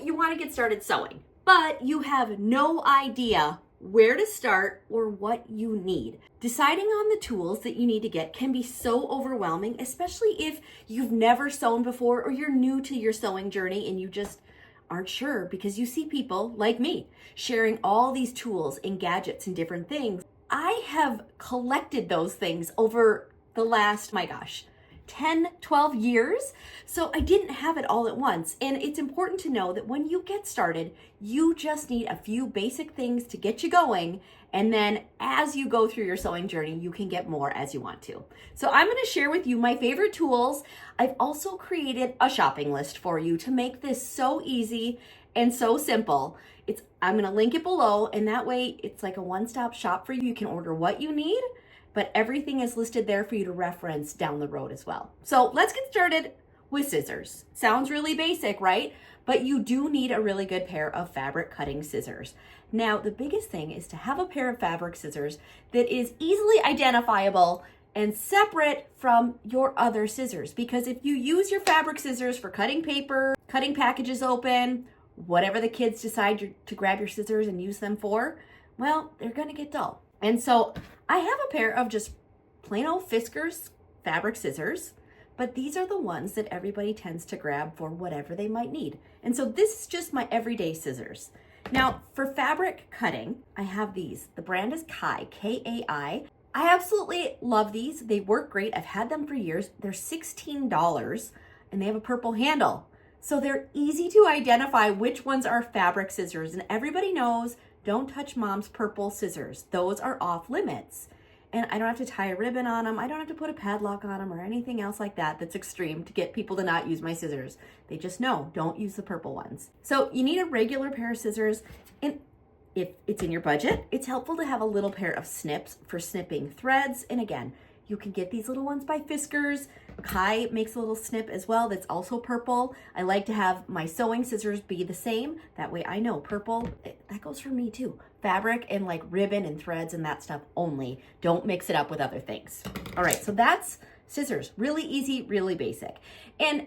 you want to get started sewing, but you have no idea where to start or what you need. Deciding on the tools that you need to get can be so overwhelming, especially if you've never sewn before or you're new to your sewing journey and you just aren't sure because you see people like me sharing all these tools and gadgets and different things. I have collected those things over the last, my gosh, 10, 12 years. So I didn't have it all at once. And it's important to know that when you get started, you just need a few basic things to get you going. And then as you go through your sewing journey, you can get more as you want to. So I'm going to share with you my favorite tools. I've also created a shopping list for you to make this so easy and so simple. I'm going to link it below, and that way it's like a one-stop shop for you. You can order what you need, but everything is listed there for you to reference down the road as well. So let's get started with scissors. Sounds really basic, right? But you do need a really good pair of fabric cutting scissors. Now, the biggest thing is to have a pair of fabric scissors that is easily identifiable and separate from your other scissors. Because if you use your fabric scissors for cutting paper, cutting packages open, whatever the kids decide to grab your scissors and use them for, well, they're gonna get dull. And so I have a pair of just plain old Fiskars fabric scissors, but these are the ones that everybody tends to grab for whatever they might need. And so this is just my everyday scissors. Now for fabric cutting, I have these. The brand is Kai, K-A-I. I absolutely love these. They work great. I've had them for years. They're $16 and they have a purple handle. So they're easy to identify which ones are fabric scissors. And everybody knows, don't touch mom's purple scissors. Those are off limits. And I don't have to tie a ribbon on them. I don't have to put a padlock on them or anything else like that that's extreme to get people to not use my scissors. They just know, don't use the purple ones. So you need a regular pair of scissors. And if it's in your budget, it's helpful to have a little pair of snips for snipping threads. And again, you can get these little ones by Fiskars. Kai makes a little snip as well that's also purple. I like to have my sewing scissors be the same. That way I know purple, that goes for me too. Fabric and like ribbon and threads and that stuff only. Don't mix it up with other things. All right, so that's scissors. Really easy, really basic. And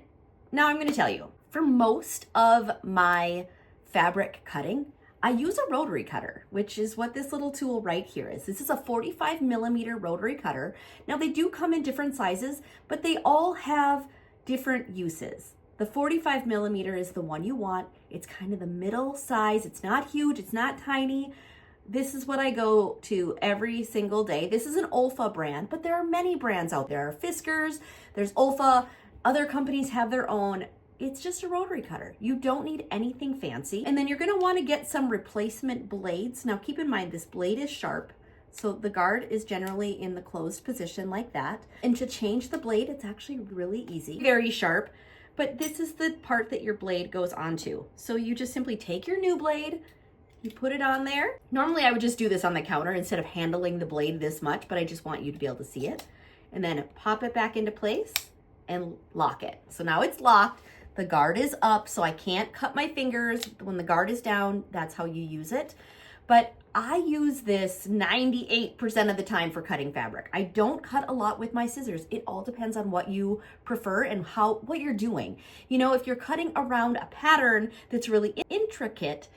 now I'm gonna tell you, for most of my fabric cutting, I use a rotary cutter, which is what this little tool right here is. This is a 45mm rotary cutter. Now they do come in different sizes, but they all have different uses. The 45mm is the one you want. It's kind of the middle size. It's not huge, it's not tiny. This is what I go to every single day. This is an Olfa brand, but there are many brands out there. There are Fiskars, there's Olfa, other companies have their own. It's just a rotary cutter. You don't need anything fancy. And then you're gonna wanna get some replacement blades. Now keep in mind, this blade is sharp, so the guard is generally in the closed position like that. And to change the blade, it's actually really easy, very sharp, but this is the part that your blade goes onto. So you just simply take your new blade, you put it on there. Normally I would just do this on the counter instead of handling the blade this much, but I just want you to be able to see it. And then pop it back into place and lock it. So now it's locked. The guard is up, so I can't cut my fingers. When the guard is down, that's how you use it. But I use this 98% of the time for cutting fabric. I don't cut a lot with my scissors. It all depends on what you prefer and what you're doing. You know, if you're cutting around a pattern that's really intricate,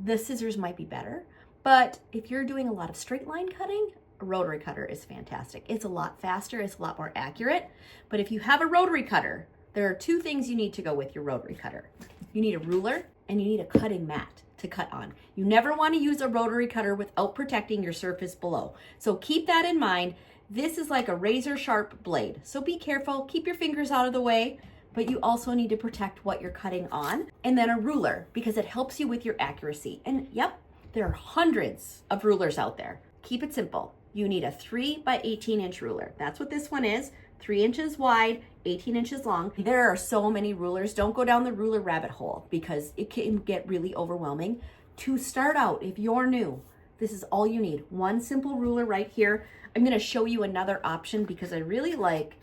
the scissors might be better. But if you're doing a lot of straight line cutting, a rotary cutter is fantastic. It's a lot faster, it's a lot more accurate. But if you have a rotary cutter, there are two things you need to go with your rotary cutter. You need a ruler and you need a cutting mat to cut on. You never want to use a rotary cutter without protecting your surface below. So keep that in mind. This is like a razor sharp blade. So be careful, keep your fingers out of the way, but you also need to protect what you're cutting on. And then a ruler, because it helps you with your accuracy. And yep, there are hundreds of rulers out there. Keep it simple. You need a 3 by 18 inch ruler. That's what this one is. 3 inches wide, 18 inches long. There are so many rulers. Don't go down the ruler rabbit hole because it can get really overwhelming. To start out, if you're new, this is all you need. One simple ruler right here. I'm gonna show you another option because I really like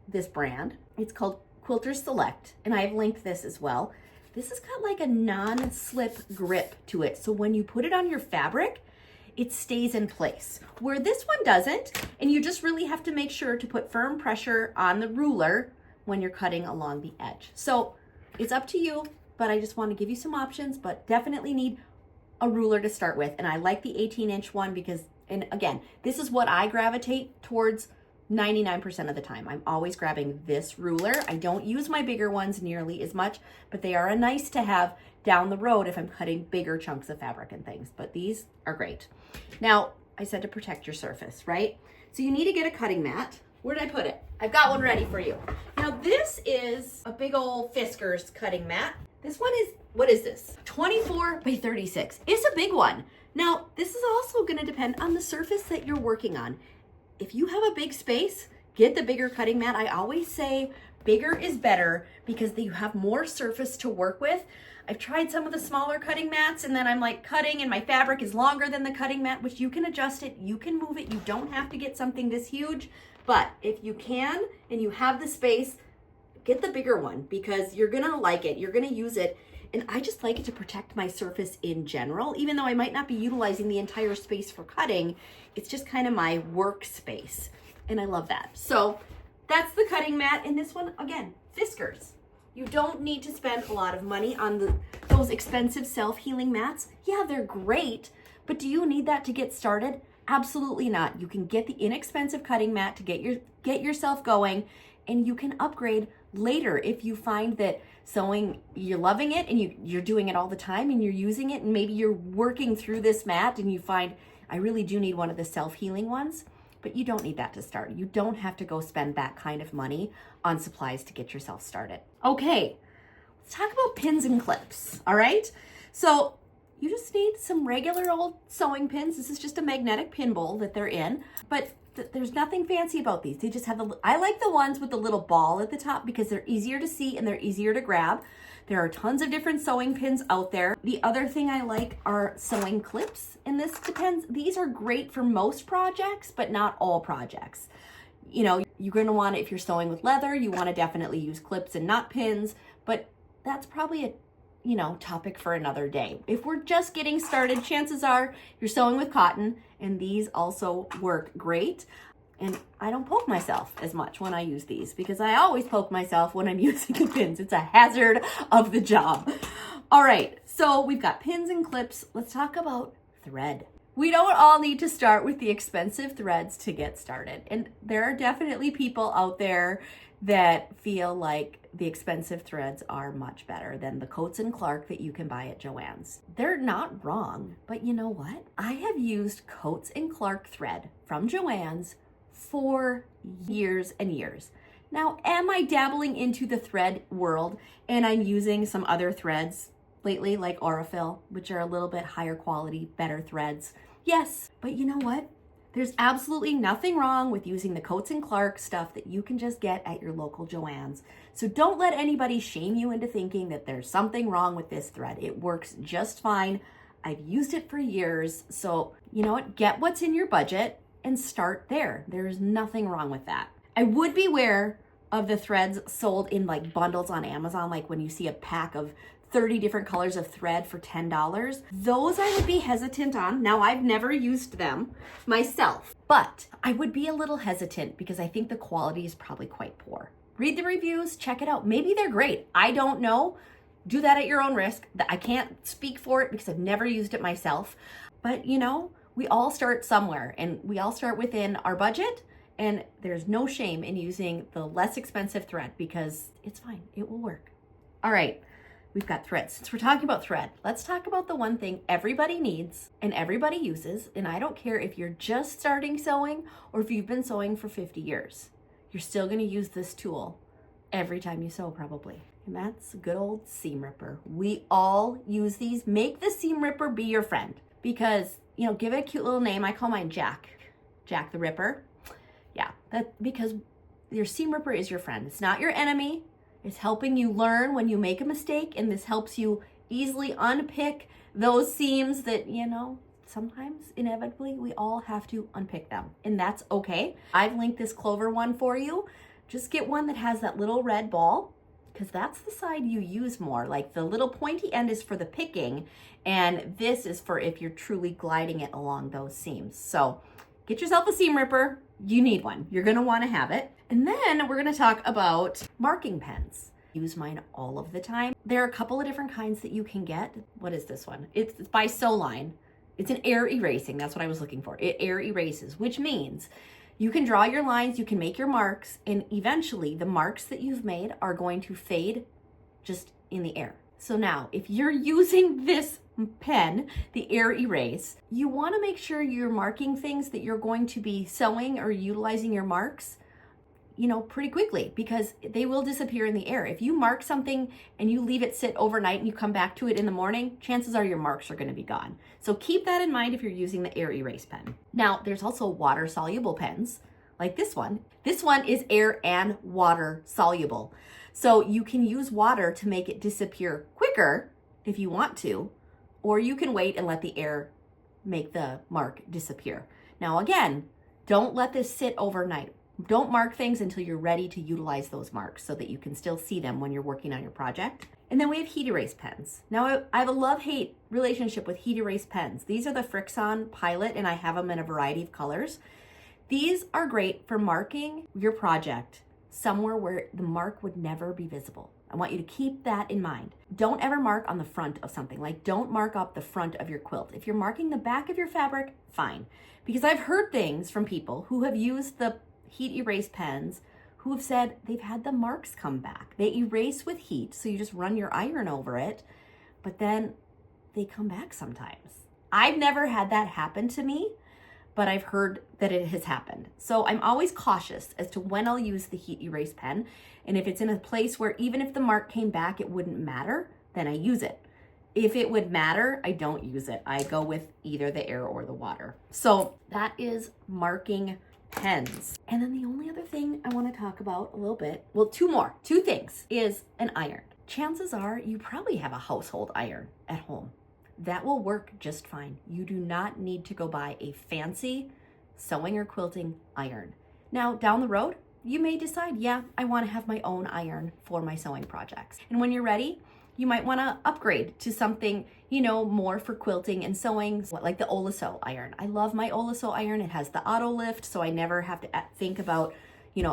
this brand. It's called Quilter Select, and I've linked this as well. This has got like a non-slip grip to it. So when you put it on your fabric, it stays in place, where this one doesn't, and you just really have to make sure to put firm pressure on the ruler when you're cutting along the edge. So it's up to you, but I just want to give you some options, but definitely need a ruler to start with. And I like the 18-inch one because, and again, this is what I gravitate towards 99% of the time. I'm always grabbing this ruler. I don't use my bigger ones nearly as much, but they are a nice to have down the road if I'm cutting bigger chunks of fabric and things, but these are great. Now, I said to protect your surface, right? So you need to get a cutting mat. Where did I put it? I've got one ready for you. Now this is a big old Fiskars cutting mat. This one is, what is this? 24 by 36. It's a big one. Now, this is also gonna depend on the surface that you're working on. If you have a big space, get the bigger cutting mat. I always say bigger is better because you have more surface to work with. I've tried some of the smaller cutting mats and then I'm like cutting and my fabric is longer than the cutting mat, which you can adjust it, you can move it. You don't have to get something this huge, but if you can and you have the space, get the bigger one because you're gonna like it, you're gonna use it. And I just like it to protect my surface in general, even though I might not be utilizing the entire space for cutting, it's just kind of my workspace. And I love that. So that's the cutting mat. And this one, again, Fiskars. You don't need to spend a lot of money on those expensive self-healing mats. Yeah, they're great, but do you need that to get started? Absolutely not. You can get the inexpensive cutting mat to get yourself going, and you can upgrade later if you find that sewing, you're loving it and you're doing it all the time and you're using it, and maybe you're working through this mat and you find, I really do need one of the self-healing ones, but you don't need that to start. You don't have to go spend that kind of money on supplies to get yourself started. Okay, let's talk about pins and clips, all right? So you just need some regular old sewing pins. This is just a magnetic pin bowl that they're in, but there's nothing fancy about these. They just have I like the ones with the little ball at the top because they're easier to see and they're easier to grab. There are tons of different sewing pins out there. The other thing I like are sewing clips, and this depends. These are great for most projects, but not all projects. You know, you're gonna want, if you're sewing with leather, you wanna definitely use clips and not pins, but that's probably a topic for another day. If we're just getting started, chances are you're sewing with cotton, and these also work great. And I don't poke myself as much when I use these because I always poke myself when I'm using the pins. It's a hazard of the job. All right, so we've got pins and clips. Let's talk about thread. We don't all need to start with the expensive threads to get started. And there are definitely people out there that feel like the expensive threads are much better than the Coats and Clark that you can buy at Joann's. They're not wrong, but you know what? I have used Coats and Clark thread from Joann's for years and years. Now, am I dabbling into the thread world and I'm using some other threads lately, like Aurifil, which are a little bit higher quality, better threads? Yes, but you know what? There's absolutely nothing wrong with using the Coats and Clark stuff that you can just get at your local Joann's. So don't let anybody shame you into thinking that there's something wrong with this thread. It works just fine. I've used it for years. So you know what? Get what's in your budget and start there. There's nothing wrong with that. I would beware of the threads sold in like bundles on Amazon, like when you see a pack of 30 different colors of thread for $10. Those I would be hesitant on. Now, I've never used them myself, but I would be a little hesitant because I think the quality is probably quite poor. Read the reviews, check it out. Maybe they're great. I don't know. Do that at your own risk. I can't speak for it because I've never used it myself. But you know, we all start somewhere and we all start within our budget, and there's no shame in using the less expensive thread because it's fine. It will work. All right. We've got thread. Since we're talking about thread, let's talk about the one thing everybody needs and everybody uses. And I don't care if you're just starting sewing or if you've been sewing for 50 years. You're still going to use this tool every time you sew probably. And that's a good old seam ripper. We all use these. Make the seam ripper be your friend because, you know, give it a cute little name. I call mine Jack. Jack the Ripper. Yeah, because your seam ripper is your friend. It's not your enemy. It's helping you learn when you make a mistake, and this helps you easily unpick those seams that, you know, sometimes inevitably we all have to unpick them, and that's okay. I've linked this Clover one for you. Just get one that has that little red ball because that's the side you use more. Like the little pointy end is for the picking, and this is for if you're truly gliding it along those seams. So get yourself a seam ripper. You need one. You're going to want to have it. And then we're going to talk about marking pens. use mine all of the time. There are a couple of different kinds that you can get. What is this one? It's by Soline. It's an air erasing. That's what I was looking for. It air erases, which means you can draw your lines, you can make your marks, and eventually the marks that you've made are going to fade just in the air. So now, if you're using this pen, the air erase, you want to make sure you're marking things that you're going to be sewing or utilizing your marks, pretty quickly, because they will disappear in the air. If you mark something and you leave it sit overnight and you come back to it in the morning, chances are your marks are going to be gone. So keep that in mind if you're using the air erase pen. Now, there's also water soluble pens like this one. This one is air and water soluble. So you can use water to make it disappear quicker if you want to, or you can wait and let the air make the mark disappear. Now again, don't let this sit overnight. Don't mark things until you're ready to utilize those marks so that you can still see them when you're working on your project. And then we have heat erase pens. Now I have a love-hate relationship with heat erase pens. These are the Frixon Pilot, and I have them in a variety of colors. These are great for marking your project somewhere where the mark would never be visible. I want you to keep that in mind. Don't ever mark on the front of something. Like, don't mark up the front of your quilt. If you're marking the back of your fabric, fine. Because I've heard things from people who have used the heat erase pens who have said they've had the marks come back. They erase with heat, so you just run your iron over it, but then they come back sometimes. I've never had that happen to me, but I've heard that it has happened. So I'm always cautious as to when I'll use the heat erase pen. And if it's in a place where even if the mark came back, it wouldn't matter, then I use it. If it would matter, I don't use it. I go with either the air or the water. So that is marking pens. And then the only other thing I want to talk about a little bit, well, two things, is an iron. Chances are you probably have a household iron at home. That will work just fine. You do not need to go buy a fancy sewing or quilting iron. Now, down the road, you may decide, yeah, I want to have my own iron for my sewing projects. And when you're ready, you might want to upgrade to something, more for quilting and sewing, like the Olasew iron. I love my Olasew iron. It has the auto lift, so I never have to think about,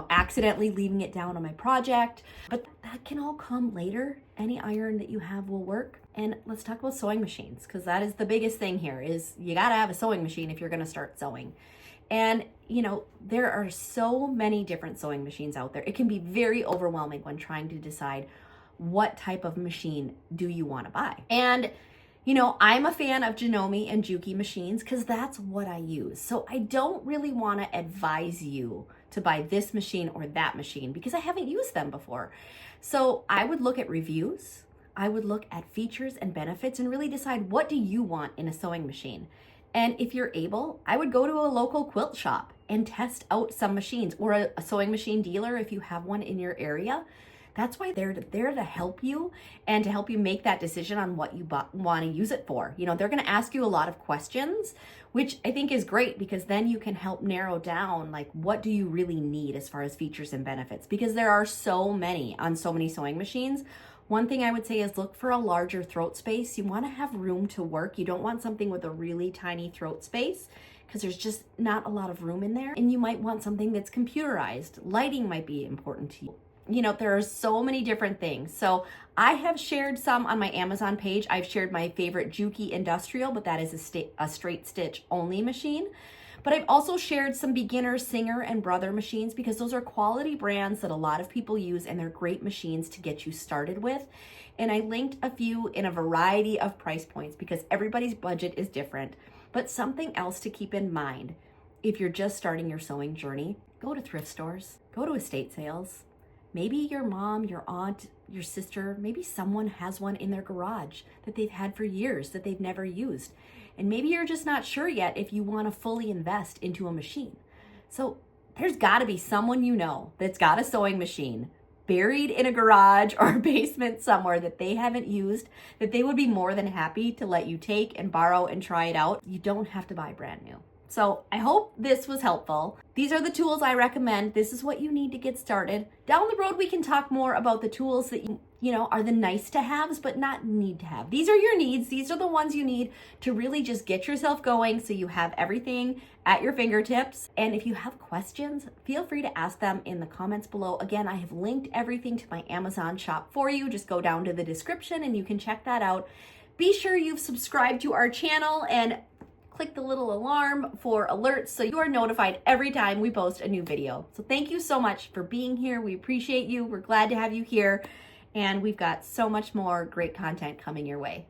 accidentally leaving it down on my project. But that can all come later. Any iron that you have will work. And let's talk about sewing machines, because that is the biggest thing here, is you got to have a sewing machine if you're going to start sewing. And, there are so many different sewing machines out there. It can be very overwhelming when trying to decide what type of machine do you want to buy. And, I'm a fan of Janome and Juki machines because that's what I use. So I don't really want to advise you to buy this machine or that machine because I haven't used them before. So I would look at reviews. I would look at features and benefits and really decide, what do you want in a sewing machine? And if you're able, I would go to a local quilt shop and test out some machines, or a sewing machine dealer if you have one in your area. That's why they're there to help you and to help you make that decision on what you want to use it for. They're going to ask you a lot of questions, which I think is great, because then you can help narrow down, like, what do you really need as far as features and benefits? Because there are so many on so many sewing machines. One thing I would say is look for a larger throat space. You want to have room to work. You don't want something with a really tiny throat space because there's just not a lot of room in there. And you might want something that's computerized. Lighting might be important to you. There are so many different things. So I have shared some on my Amazon page. I've shared my favorite Juki Industrial, but that is a straight stitch only machine. But I've also shared some beginner Singer and Brother machines because those are quality brands that a lot of people use, and they're great machines to get you started with. And I linked a few in a variety of price points because everybody's budget is different. But something else to keep in mind, if you're just starting your sewing journey, go to thrift stores, go to estate sales. Maybe your mom, your aunt, your sister, maybe someone has one in their garage that they've had for years that they've never used. And maybe you're just not sure yet if you want to fully invest into a machine. So there's got to be someone that's got a sewing machine buried in a garage or a basement somewhere that they haven't used, that they would be more than happy to let you take and borrow and try it out. You don't have to buy brand new. So I hope this was helpful. These are the tools I recommend. This is what you need to get started. Down the road, we can talk more about the tools that are the nice to haves, but not need to have. These are your needs. These are the ones you need to really just get yourself going so you have everything at your fingertips. And if you have questions, feel free to ask them in the comments below. Again, I have linked everything to my Amazon shop for you. Just go down to the description and you can check that out. Be sure you've subscribed to our channel and click the little alarm for alerts so you are notified every time we post a new video. So thank you so much for being here. We appreciate you. We're glad to have you here. And we've got so much more great content coming your way.